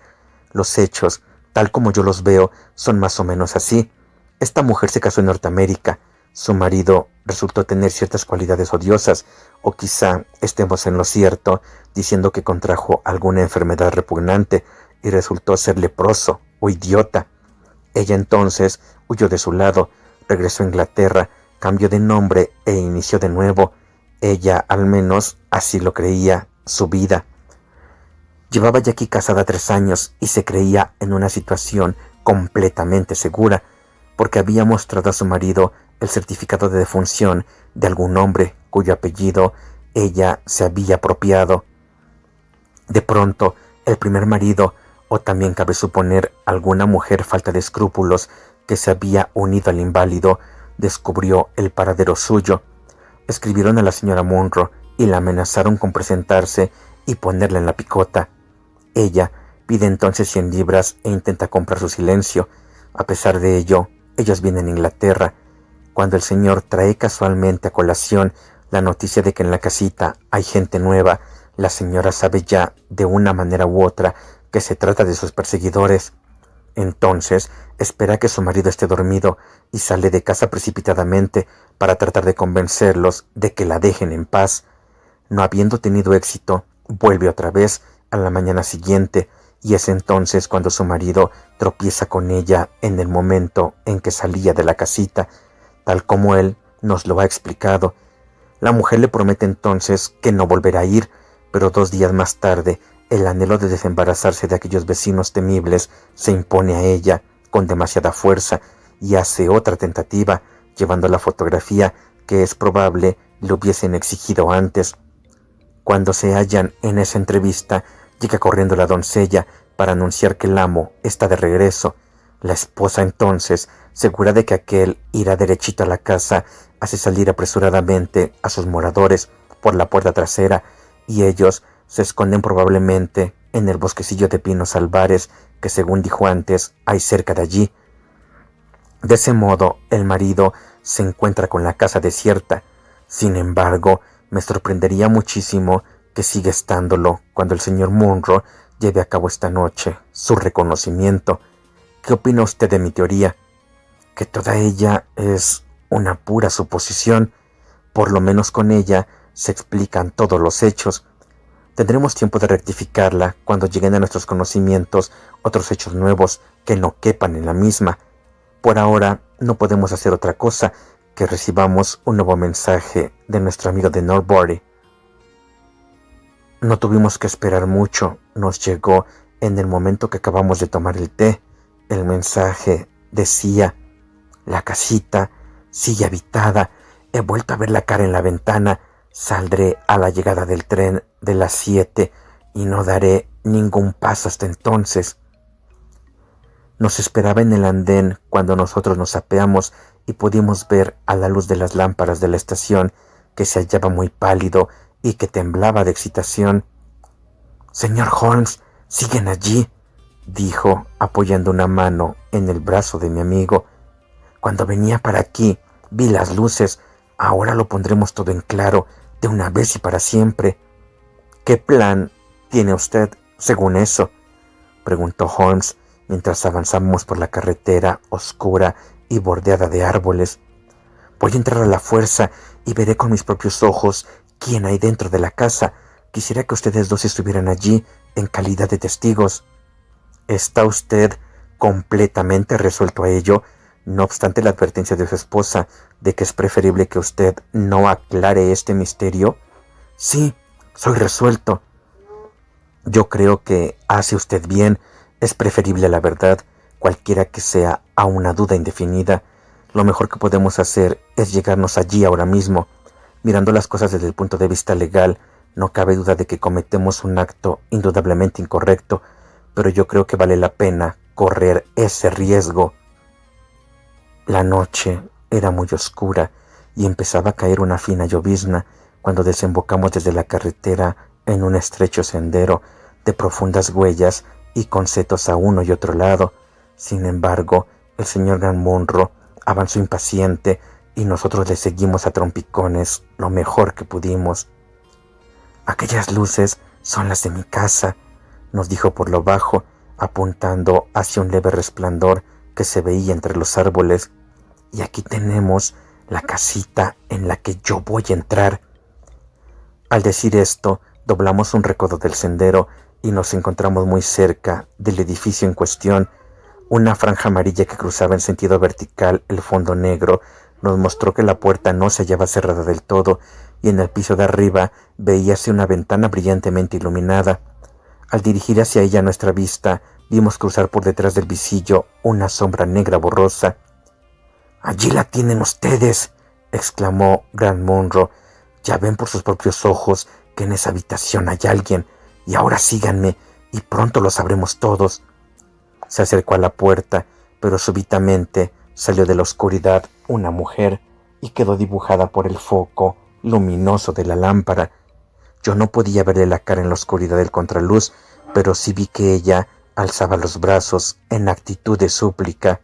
Los hechos, tal como yo los veo, son más o menos así. Esta mujer se casó en Norteamérica. Su marido resultó tener ciertas cualidades odiosas, o quizá estemos en lo cierto diciendo que contrajo alguna enfermedad repugnante y resultó ser leproso o idiota. Ella entonces huyó de su lado, regresó a Inglaterra, cambió de nombre e inició de nuevo. Ella, al menos, así lo creía, su vida. Llevaba ya aquí casada 3 años y se creía en una situación completamente segura, porque había mostrado a su marido el certificado de defunción de algún hombre cuyo apellido ella se había apropiado. De pronto, el primer marido, o también cabe suponer alguna mujer falta de escrúpulos que se había unido al inválido, descubrió el paradero suyo. Escribieron a la señora Munro y la amenazaron con presentarse y ponerla en la picota. Ella pide entonces 100 libras e intenta comprar su silencio. A pesar de ello, ellos vienen a Inglaterra. Cuando el señor trae casualmente a colación la noticia de que en la casita hay gente nueva, la señora sabe ya de una manera u otra que se trata de sus perseguidores. Entonces espera que su marido esté dormido y sale de casa precipitadamente para tratar de convencerlos de que la dejen en paz. No habiendo tenido éxito, vuelve otra vez a la mañana siguiente y es entonces cuando su marido tropieza con ella en el momento en que salía de la casita, tal como él nos lo ha explicado. La mujer le promete entonces que no volverá a ir, pero 2 días más tarde el anhelo de desembarazarse de aquellos vecinos temibles se impone a ella con demasiada fuerza y hace otra tentativa, llevando la fotografía que es probable le hubiesen exigido antes. Cuando se hallan en esa entrevista, llega corriendo la doncella para anunciar que el amo está de regreso. La esposa entonces, segura de que aquel irá derechito a la casa, hace salir apresuradamente a sus moradores por la puerta trasera, y ellos se esconden probablemente en el bosquecillo de pinos albares que, según dijo antes, hay cerca de allí. De ese modo, el marido se encuentra con la casa desierta. Sin embargo, me sorprendería muchísimo que siga estándolo cuando el señor Munro lleve a cabo esta noche su reconocimiento. ¿Qué opina usted de mi teoría? Que toda ella es una pura suposición. Por lo menos con ella se explican todos los hechos. Tendremos tiempo de rectificarla cuando lleguen a nuestros conocimientos otros hechos nuevos que no quepan en la misma. Por ahora no podemos hacer otra cosa que recibamos un nuevo mensaje de nuestro amigo de Norbury. No tuvimos que esperar mucho, nos llegó en el momento que acabamos de tomar el té. El mensaje decía: la casita sigue habitada, he vuelto a ver la cara en la ventana, saldré a la llegada del tren de las 7 y no daré ningún paso hasta entonces. Nos esperaba en el andén cuando nosotros nos apeamos y pudimos ver a la luz de las lámparas de la estación que se hallaba muy pálido y que temblaba de excitación. «Señor Holmes, ¿siguen allí?», dijo, apoyando una mano en el brazo de mi amigo. «Cuando venía para aquí vi las luces. Ahora lo pondremos todo en claro de una vez y para siempre». «¿Qué plan tiene usted según eso?», preguntó Holmes mientras avanzamos por la carretera oscura y bordeada de árboles. «Voy a entrar a la fuerza y veré con mis propios ojos quién hay dentro de la casa. Quisiera que ustedes dos estuvieran allí en calidad de testigos». «¿Está usted completamente resuelto a ello, no obstante la advertencia de su esposa de que es preferible que usted no aclare este misterio?» «Sí, soy resuelto». «Yo creo que hace usted bien. Es preferible la verdad, cualquiera que sea, a una duda indefinida. Lo mejor que podemos hacer es llegarnos allí ahora mismo. Mirando las cosas desde el punto de vista legal, no cabe duda de que cometemos un acto indudablemente incorrecto, pero yo creo que vale la pena correr ese riesgo». La noche era muy oscura y empezaba a caer una fina llovizna cuando desembocamos desde la carretera en un estrecho sendero de profundas huellas y con setos a uno y otro lado. Sin embargo, el señor Gran Munro avanzó impaciente y nosotros le seguimos a trompicones lo mejor que pudimos. «Aquellas luces son las de mi casa», nos dijo por lo bajo, apuntando hacia un leve resplandor que se veía entre los árboles. «Y aquí tenemos la casita en la que yo voy a entrar». Al decir esto, doblamos un recodo del sendero y nos encontramos muy cerca del edificio en cuestión. Una franja amarilla que cruzaba en sentido vertical el fondo negro nos mostró que la puerta no se hallaba cerrada del todo, y en el piso de arriba veíase una ventana brillantemente iluminada. Al dirigir hacia ella nuestra vista, vimos cruzar por detrás del visillo una sombra negra borrosa. «Allí la tienen ustedes», exclamó Gran Munro. «Ya ven por sus propios ojos que en esa habitación hay alguien. Y ahora síganme, y pronto lo sabremos todos». Se acercó a la puerta, pero súbitamente salió de la oscuridad una mujer y quedó dibujada por el foco luminoso de la lámpara. Yo no podía verle la cara en la oscuridad del contraluz, pero sí vi que ella alzaba los brazos en actitud de súplica.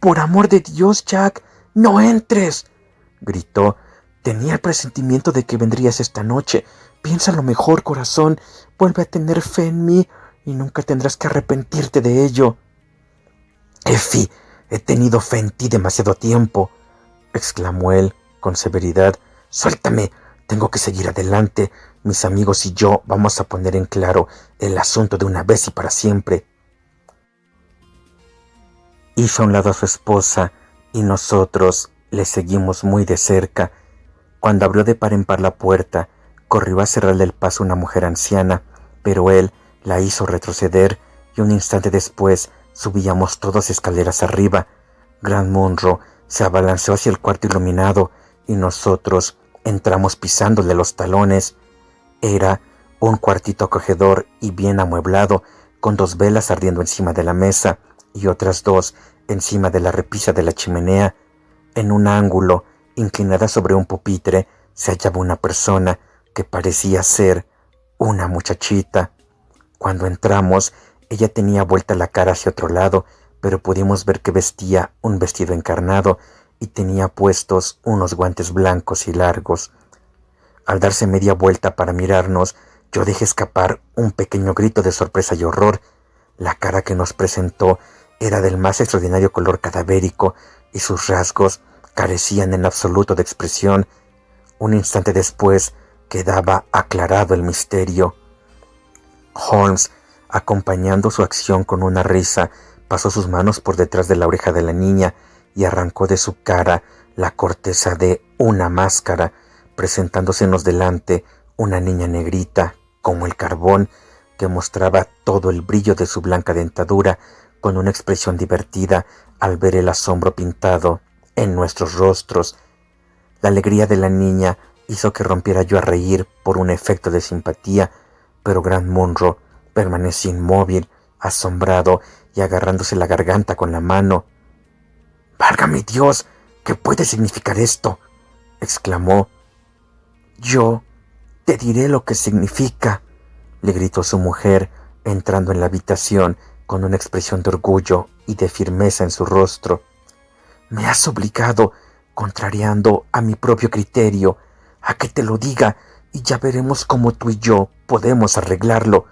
«Por amor de Dios, Jack, no entres», gritó. «Tenía el presentimiento de que vendrías esta noche. Piensa lo mejor, corazón. Vuelve a tener fe en mí y nunca tendrás que arrepentirte de ello». «Effie, he tenido fe en ti demasiado tiempo», exclamó él con severidad. «Suéltame, tengo que seguir adelante. Mis amigos y yo vamos a poner en claro el asunto de una vez y para siempre». Hizo a un lado a su esposa y nosotros le seguimos muy de cerca. Cuando abrió de par en par la puerta, corrió a cerrarle el paso a una mujer anciana, pero él la hizo retroceder y un instante después subíamos todas escaleras arriba. Gran Munro se abalanzó hacia el cuarto iluminado y nosotros entramos pisándole los talones. Era un cuartito acogedor y bien amueblado, con 2 velas ardiendo encima de la mesa y otras 2 encima de la repisa de la chimenea. En un ángulo, inclinada sobre un pupitre, se hallaba una persona que parecía ser una muchachita. Cuando entramos, ella tenía vuelta la cara hacia otro lado, pero pudimos ver que vestía un vestido encarnado y tenía puestos unos guantes blancos y largos. Al darse media vuelta para mirarnos, yo dejé escapar un pequeño grito de sorpresa y horror. La cara que nos presentó era del más extraordinario color cadavérico y sus rasgos carecían en absoluto de expresión. Un instante después quedaba aclarado el misterio. Holmes, acompañando su acción con una risa, pasó sus manos por detrás de la oreja de la niña y arrancó de su cara la corteza de una máscara, presentándosenos delante una niña negrita, como el carbón, que mostraba todo el brillo de su blanca dentadura, con una expresión divertida al ver el asombro pintado en nuestros rostros. La alegría de la niña hizo que rompiera yo a reír por un efecto de simpatía, pero Grant Munro permaneció inmóvil, asombrado y agarrándose la garganta con la mano. «¡Válgame Dios! ¿Qué puede significar esto?», exclamó. «Yo te diré lo que significa», le gritó su mujer, entrando en la habitación con una expresión de orgullo y de firmeza en su rostro. «Me has obligado, contrariando a mi propio criterio, a que te lo diga, y ya veremos cómo tú y yo podemos arreglarlo.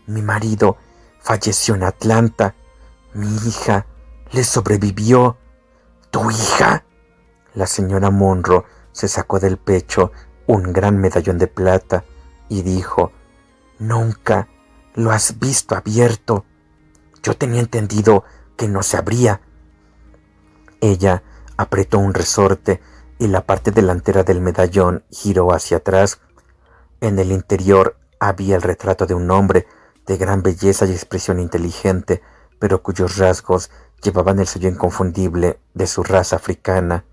Mi marido falleció en Atlanta. Mi hija le sobrevivió». «¿Tu hija?». La señora Munro se sacó del pecho un gran medallón de plata y dijo: «¿Nunca lo has visto abierto? Yo tenía entendido que no se abría». Ella apretó un resorte y la parte delantera del medallón giró hacia atrás. En el interior había el retrato de un hombre de gran belleza y expresión inteligente, pero cuyos rasgos llevaban el sello inconfundible de su raza africana.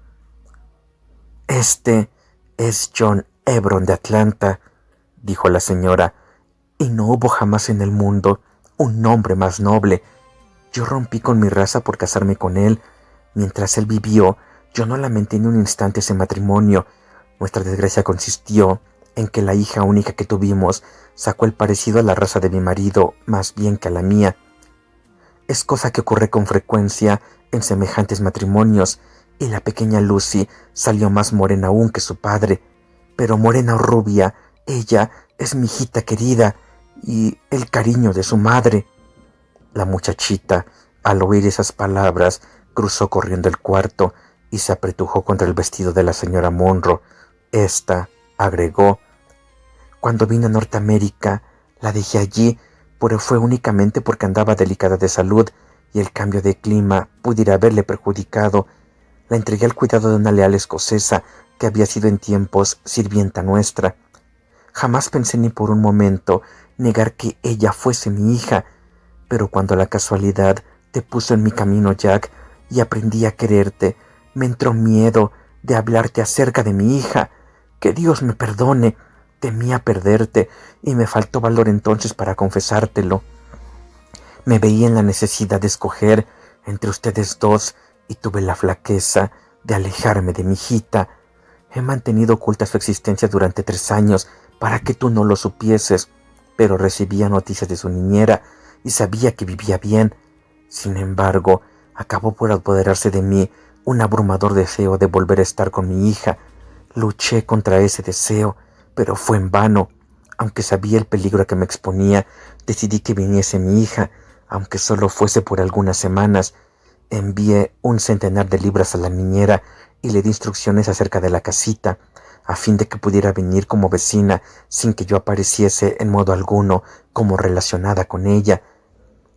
«Este es John Hebron de Atlanta», dijo la señora, «y no hubo jamás en el mundo un hombre más noble. Yo rompí con mi raza por casarme con él. Mientras él vivió, yo no lamenté ni un instante ese matrimonio. Nuestra desgracia consistió en que la hija única que tuvimos sacó el parecido a la raza de mi marido más bien que a la mía. Es cosa que ocurre con frecuencia en semejantes matrimonios, y la pequeña Lucy salió más morena aún que su padre. Pero morena o rubia, ella es mi hijita querida y el cariño de su madre». La muchachita, al oír esas palabras, cruzó corriendo el cuarto y se apretujó contra el vestido de la señora Munro. Esta agregó: «Cuando vine a Norteamérica, la dejé allí, pero fue únicamente porque andaba delicada de salud y el cambio de clima pudiera haberle perjudicado. La entregué al cuidado de una leal escocesa que había sido en tiempos sirvienta nuestra. Jamás pensé ni por un momento negar que ella fuese mi hija, pero cuando la casualidad te puso en mi camino, Jack, y aprendí a quererte, me entró miedo de hablarte acerca de mi hija. Que Dios me perdone, temía perderte y me faltó valor entonces para confesártelo. Me veía en la necesidad de escoger entre ustedes dos y tuve la flaqueza de alejarme de mi hijita. He mantenido oculta su existencia durante 3 años para que tú no lo supieses, pero recibía noticias de su niñera y sabía que vivía bien. Sin embargo, acabó por apoderarse de mí un abrumador deseo de volver a estar con mi hija. Luché contra ese deseo, pero fue en vano. Aunque sabía el peligro a que me exponía, decidí que viniese mi hija, aunque solo fuese por algunas semanas. Envié 100 de libras a la niñera y le di instrucciones acerca de la casita, a fin de que pudiera venir como vecina sin que yo apareciese en modo alguno como relacionada con ella.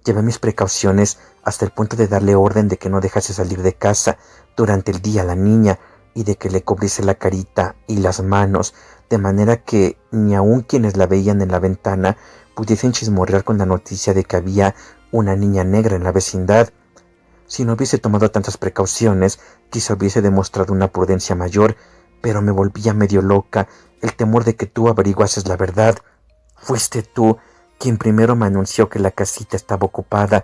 Llevé mis precauciones hasta el punto de darle orden de que no dejase salir de casa durante el día a la niña y de que le cubriese la carita y las manos, de manera que ni aun quienes la veían en la ventana pudiesen chismorrear con la noticia de que había una niña negra en la vecindad. Si no hubiese tomado tantas precauciones, quizá hubiese demostrado una prudencia mayor, pero me volvía medio loca el temor de que tú averiguases la verdad. Fuiste tú quien primero me anunció que la casita estaba ocupada.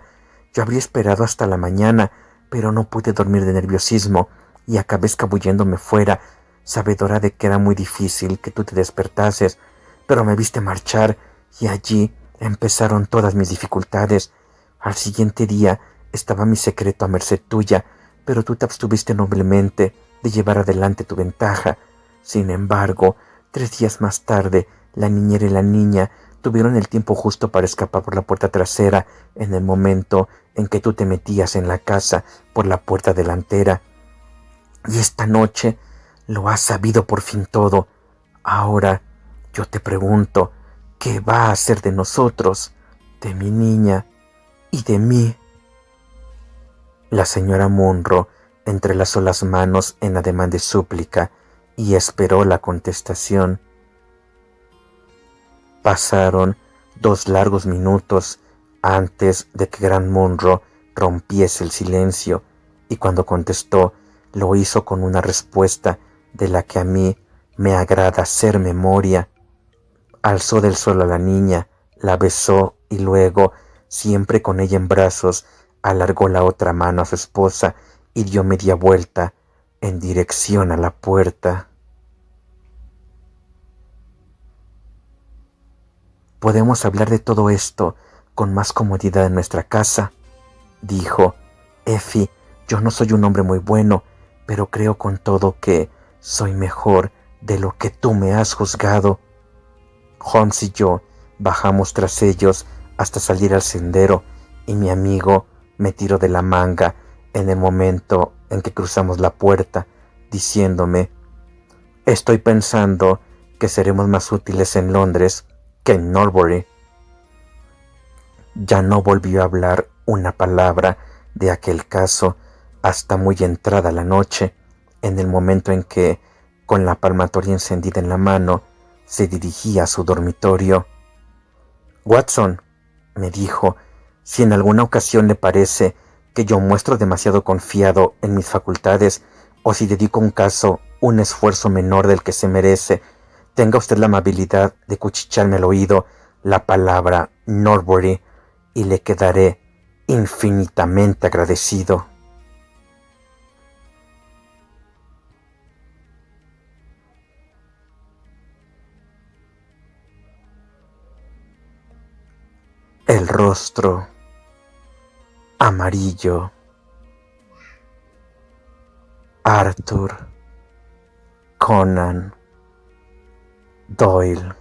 Yo habría esperado hasta la mañana, pero no pude dormir de nerviosismo y acabé escabulléndome fuera, sabedora de que era muy difícil que tú te despertases, pero me viste marchar y allí empezaron todas mis dificultades. Al siguiente día estaba mi secreto a merced tuya, pero tú te abstuviste noblemente de llevar adelante tu ventaja. Sin embargo, 3 días más tarde, la niñera y la niña tuvieron el tiempo justo para escapar por la puerta trasera en el momento en que tú te metías en la casa por la puerta delantera. Y esta noche lo has sabido por fin todo. Ahora yo te pregunto, ¿qué va a hacer de nosotros, de mi niña y de mí? La señora Munro entrelazó las manos en ademán de súplica y esperó la contestación. Pasaron 2 largos minutos antes de que Gran Munro rompiese el silencio, y cuando contestó, lo hizo con una respuesta de la que a mí me agrada hacer memoria. Alzó del suelo a la niña, la besó y luego, siempre con ella en brazos, alargó la otra mano a su esposa y dio media vuelta en dirección a la puerta. Podemos hablar de todo esto con más comodidad en nuestra casa, dijo. Effie, yo no soy un hombre muy bueno, pero creo con todo que soy mejor de lo que tú me has juzgado. Holmes y yo bajamos tras ellos hasta salir al sendero y mi amigo me tiró de la manga en el momento en que cruzamos la puerta, diciéndome: estoy pensando que seremos más útiles en Londres que en Norbury. Ya no volvió a hablar una palabra de aquel caso hasta muy entrada la noche, en el momento en que, con la palmatoria encendida en la mano, se dirigía a su dormitorio. Watson, me dijo, si en alguna ocasión le parece que yo muestro demasiado confiado en mis facultades o si dedico a un caso un esfuerzo menor del que se merece, tenga usted la amabilidad de cuchillarme al oído la palabra Norbury y le quedaré infinitamente agradecido. El rostro amarillo. Arthur Conan Doyle.